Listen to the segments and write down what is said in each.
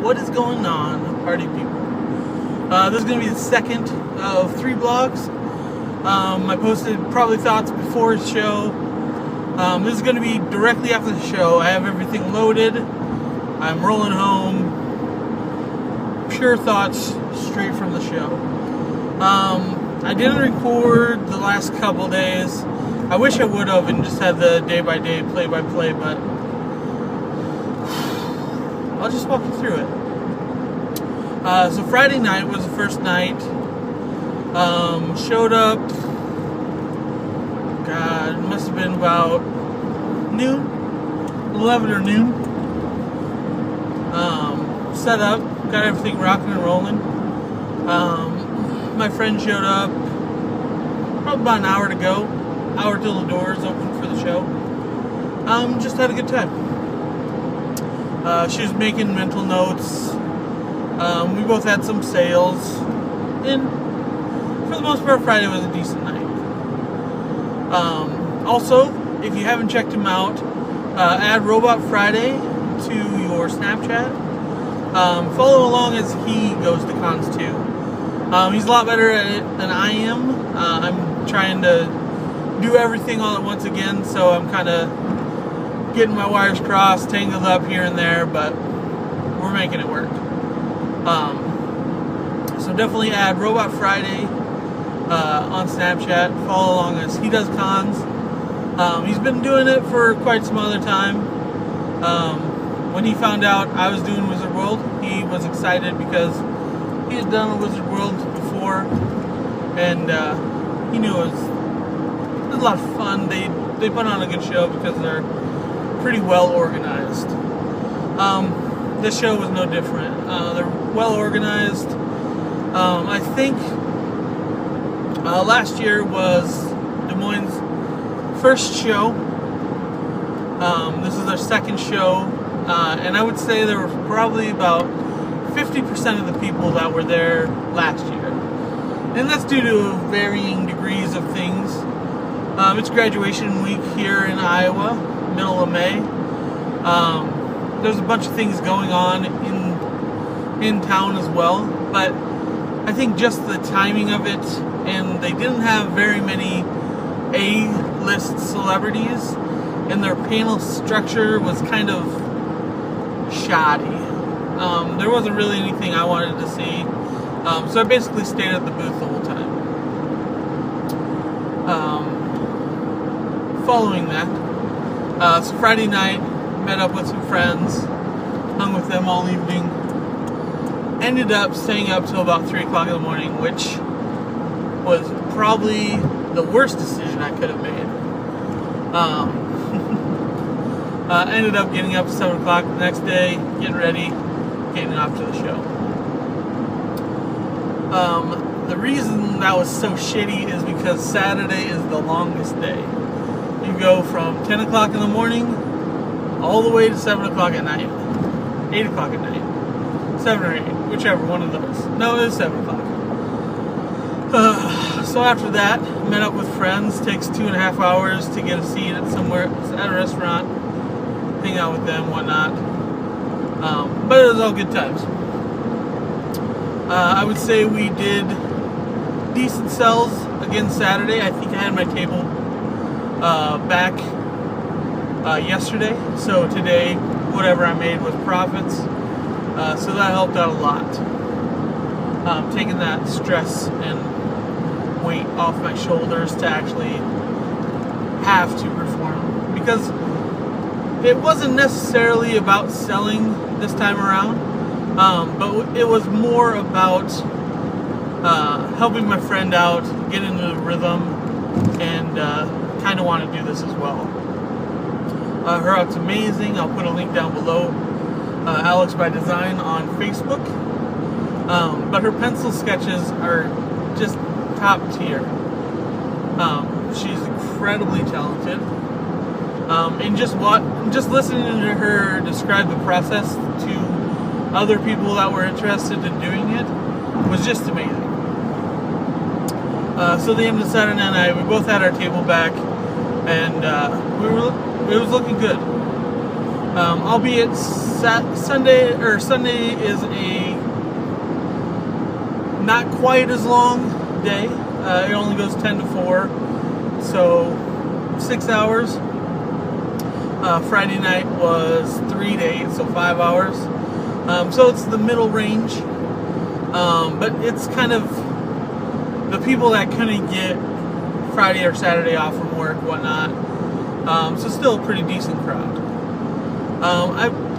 What is going on, party people? This is going to be the second of 3 blogs. I posted probably thoughts before the show. This is going to be directly after the show. I have everything loaded. I'm rolling home. Pure thoughts straight from the show. I didn't record the last couple days. I wish I would have and just had the day-by-day, play-by-play, but I'll just walk you through it. So Friday night was the first night. Showed up. God, it must have been about noon, 11 or noon. Set up, got everything rocking and rolling. My friend showed up probably about an hour to go. Hour till the doors open for the show. Just had a good time. She was making mental notes. We both had some sales. And for the most part, Friday was a decent night. Also, if you haven't checked him out, add Robot Friday to your Snapchat. Follow along as he goes to cons too. He's a lot better at it than I am. I'm trying to do everything all at once again, so I'm kind of getting my wires crossed, tangled up here and there, but we're making it work. So definitely add Robot Friday on Snapchat. Follow along as he does cons. He's been doing it for quite some other time. When he found out I was doing Wizard World, he was excited because he had done a Wizard World before, and he knew it was a lot of fun. They put on a good show because they're pretty well organized. This show was no different. They're well organized. I think last year was Des Moines' first show. This is their second show, and I would say there were probably about 50% of the people that were there last year, and that's due to varying degrees of things. It's graduation week here in Iowa, middle of May. There's a bunch of things going on in town as well, but I think just the timing of it, and they didn't have very many A-list celebrities, and their panel structure was kind of shoddy. There wasn't really anything I wanted to see, so I basically stayed at the booth the whole time. Following that, so Friday night, met up with some friends, hung with them all evening, ended up staying up till about 3 o'clock in the morning, which was probably the worst decision I could have made. Ended up getting up at 7 o'clock the next day, getting ready, getting off to the show. The reason that was so shitty is because Saturday is the longest day. You go from 10 o'clock in the morning all the way to 7 o'clock at night. 8 o'clock at night. 7 or 8, whichever one of those. No, it was 7 o'clock. So after that, met up with friends. Takes 2.5 hours to get a seat at somewhere, at a restaurant, hang out with them, whatnot. But it was all good times. I would say we did decent sales again Saturday. I think I had my table back yesterday, so today whatever I made was profits, so that helped out a lot. Taking that stress and weight off my shoulders to actually have to perform, because it wasn't necessarily about selling this time around, but it was more about helping my friend out, get into the rhythm, and kind of want to do this as well. Her art's amazing. I'll put a link down below. Alex by Design on Facebook. But her pencil sketches are just top tier. She's incredibly talented. And just listening to her describe the process to other people that were interested in doing it was just amazing. So the end of Saturday night, we both had our table back, and it was looking good. Albeit Sunday is a not quite as long day. It only goes 10 to 4, so 6 hours. Friday night was 3 to 8, so 5 hours. So it's the middle range, but it's kind of the people that couldn't get Friday or Saturday off from work, whatnot. So still a pretty decent crowd.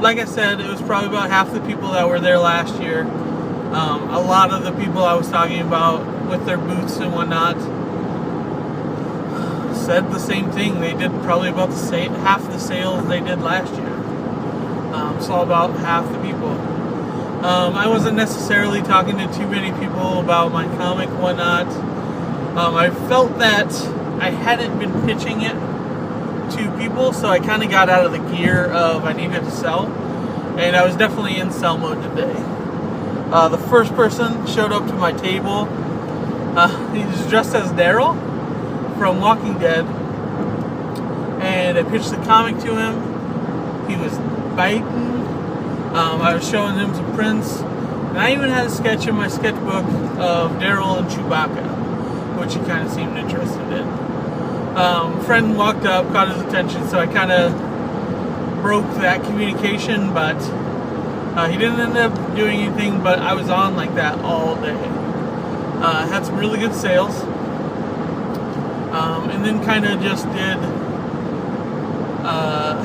Like I said, it was probably about half the people that were there last year. A lot of the people I was talking about with their booths and whatnot said the same thing. They did probably about the same, half the sales they did last year. Saw about half the people. I wasn't necessarily talking to too many people about my comic and whatnot. I felt that I hadn't been pitching it to people, so I kind of got out of the gear of I needed to sell, and I was definitely in sell mode today. The first person showed up to my table. He was dressed as Daryl from Walking Dead, and I pitched the comic to him. He was biting. I was showing him some prints, and I even had a sketch in my sketchbook of Daryl and Chewbacca, which he kind of seemed interested in. Friend walked up, caught his attention, so I kind of broke that communication, but he didn't end up doing anything, but I was on like that all day. Had some really good sales, and then kind of just did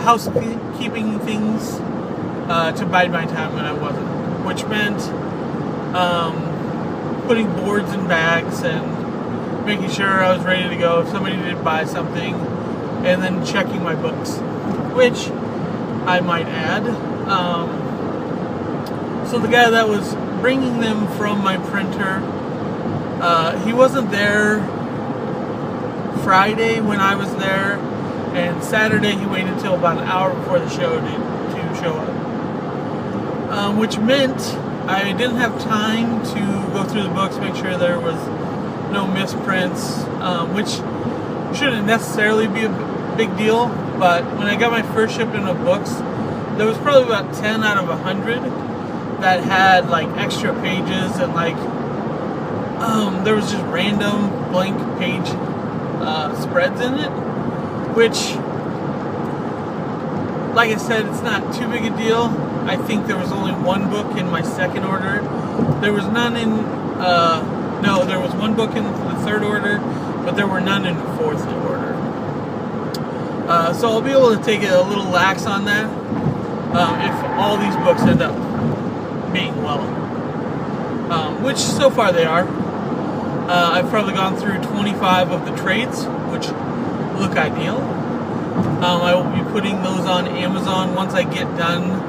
housekeeping things to bide my time when I wasn't, which meant putting boards in bags and making sure I was ready to go if somebody did buy something, and then checking my books, which I might add. So the guy that was bringing them from my printer, he wasn't there Friday when I was there, and Saturday he waited until about an hour before the show to show up. Which meant I didn't have time to go through the books, make sure there was no misprints, which shouldn't necessarily be a big deal, but when I got my first shipment of books, there was probably about 10 out of 100 that had like extra pages, and like there was just random blank page spreads in it, which, like I said, it's not too big a deal. I think there was only one book in my second order. There was none in no, there was one book in the third order, but there were none in the fourth order. So I'll be able to take it a little lax on that if all these books end up being well. Which so far they are. I've probably gone through 25 of the trades, which look ideal. I will be putting those on Amazon once I get done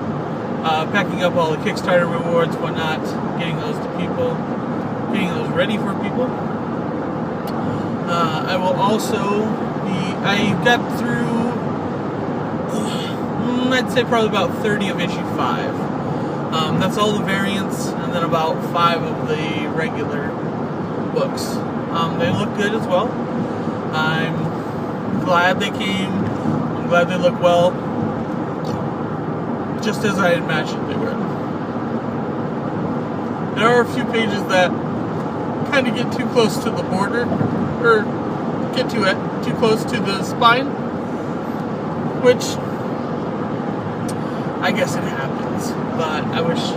packing up all the Kickstarter rewards, whatnot, getting those to people, getting those ready for people. I will also be, I got through, I'd say probably about 30 of issue 5. That's all the variants, and then about 5 of the regular books. They look good as well. I'm glad they came. I'm glad they look well. Just as I imagined they would. There are a few pages that kind of get too close to the border, or get too close to the spine, which I guess it happens, but I wish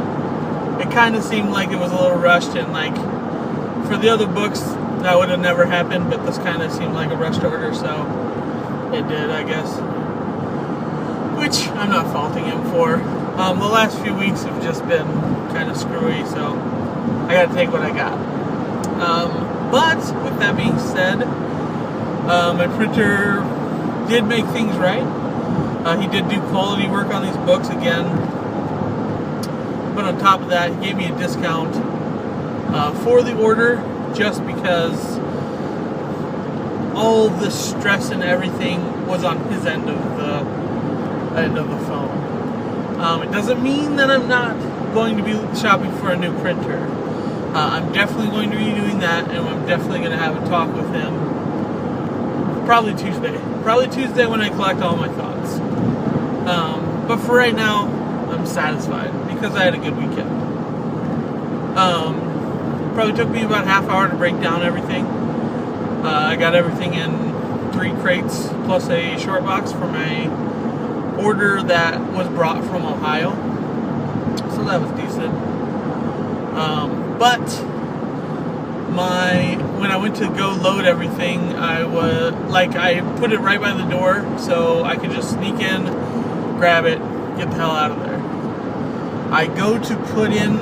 it kind of seemed like it was a little rushed, and like for the other books that would have never happened, but this kind of seemed like a rushed order, so it did, I guess. Which I'm not faulting him for. The last few weeks have just been kind of screwy, so I gotta take what I got. But with that being said, my printer did make things right. He did do quality work on these books again. But on top of that, he gave me a discount for the order, just because all the stress and everything was on his end of the phone. It doesn't mean that I'm not going to be shopping for a new printer. I'm definitely going to be doing that, and I'm definitely going to have a talk with him probably Tuesday when I collect all my thoughts. But for right now, I'm satisfied because I had a good weekend. Probably took me about a half hour to break down everything. I got everything in 3 crates plus a short box for my order that was brought from Ohio. So that was decent. But when I went to go load everything, I put it right by the door so I could just sneak in, grab it, get the hell out of there. I go to put in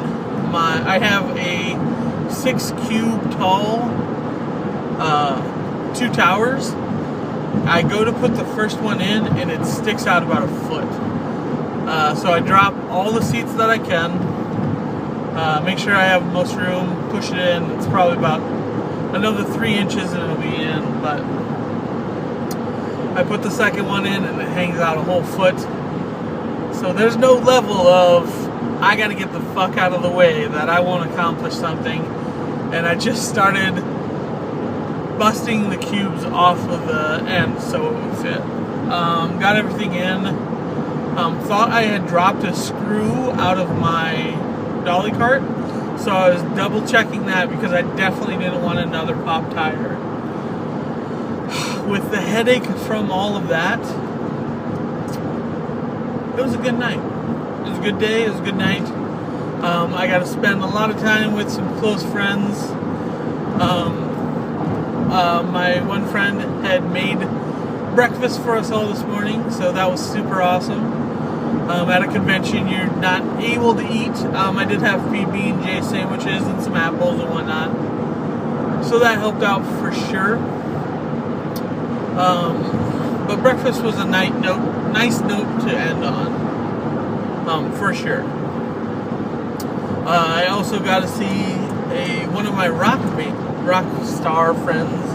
I have a 6 cube tall 2 towers. I go to put the first one in and it sticks out about a foot. So I drop all the seats that I can, make sure I have most room, push it in. It's probably about another 3 inches and it'll be in, but I put the second one in and it hangs out a whole foot. So there's no level of I gotta get the fuck out of the way that I won't accomplish something. And I just started busting the cubes off of the end so it would fit. Got everything in. Thought I had dropped a screw out of my dolly cart, so I was double checking that because I definitely didn't want another pop tire. With the headache from all of that, it was a good night. It was a good day, it was a good night. I got to spend a lot of time with some close friends. My one friend had made breakfast for us all this morning, so that was super awesome. At a convention, you're not able to eat. I did have PB&J sandwiches and some apples and whatnot, so that helped out for sure. But breakfast was a nice note to end on, for sure. I also got to see one of my rock star friends.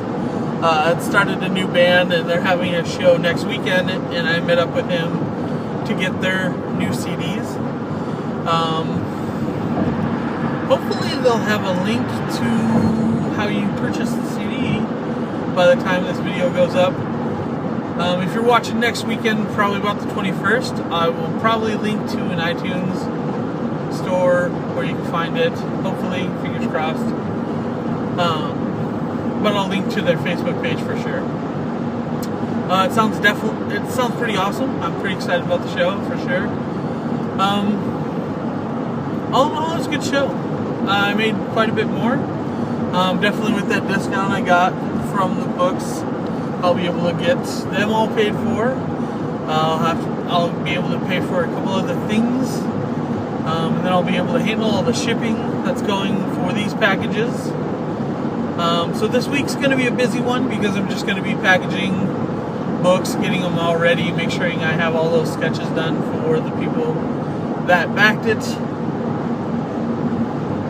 Had started a new band and they're having a show next weekend, and I met up with him to get their new CDs. Hopefully they'll have a link to how you purchase the CD by the time this video goes up. If you're watching next weekend, probably about the 21st, I will probably link to an iTunes store where you can find it. Hopefully, fingers crossed. But I'll link to their Facebook page for sure. It sounds pretty awesome. I'm pretty excited about the show for sure. All in all, it was a good show. I made quite a bit more. Definitely with that discount I got from the books, I'll be able to get them all paid for. I'll be able to pay for a couple other things, and then I'll be able to handle all the shipping that's going for these packages. So this week's going to be a busy one because I'm just going to be packaging books, getting them all ready, make sure I have all those sketches done for the people that backed it.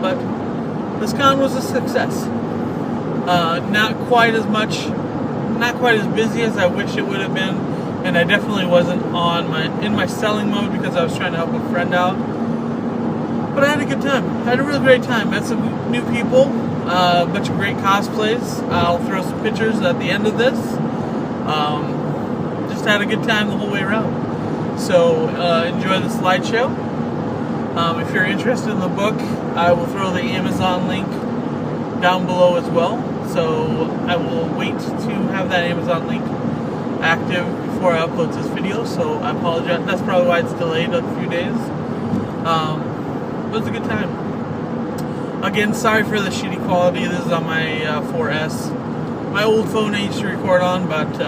But this con was a success. Not quite as busy as I wish it would have been, and I definitely wasn't in my selling mode because I was trying to help a friend out. But I had a good time. I had a really great time. Met some new people, a bunch of great cosplays. I'll throw some pictures at the end of this. Just had a good time the whole way around. So enjoy the slideshow. If you're interested in the book, I will throw the Amazon link down below as well. So I will wait to have that Amazon link active before I upload this video. So I apologize. That's probably why it's delayed a few days. It was a good time. Again, sorry for the shitty quality. This is on my 4S. My old phone I used to record on, but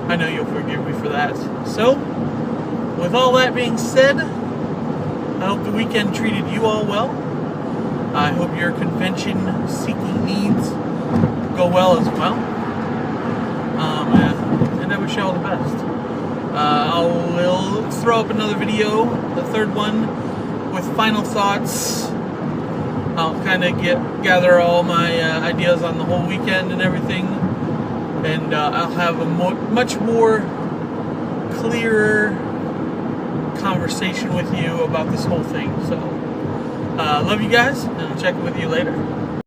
I know you'll forgive me for that. So, with all that being said, I hope the weekend treated you all well. I hope your convention-seeking needs go well as well. And I wish you all the best. I will throw up another video, the third one, with final thoughts. I'll kind of gather all my ideas on the whole weekend and everything, and I'll have a much more clearer conversation with you about this whole thing. So, love you guys, and I'll check in with you later.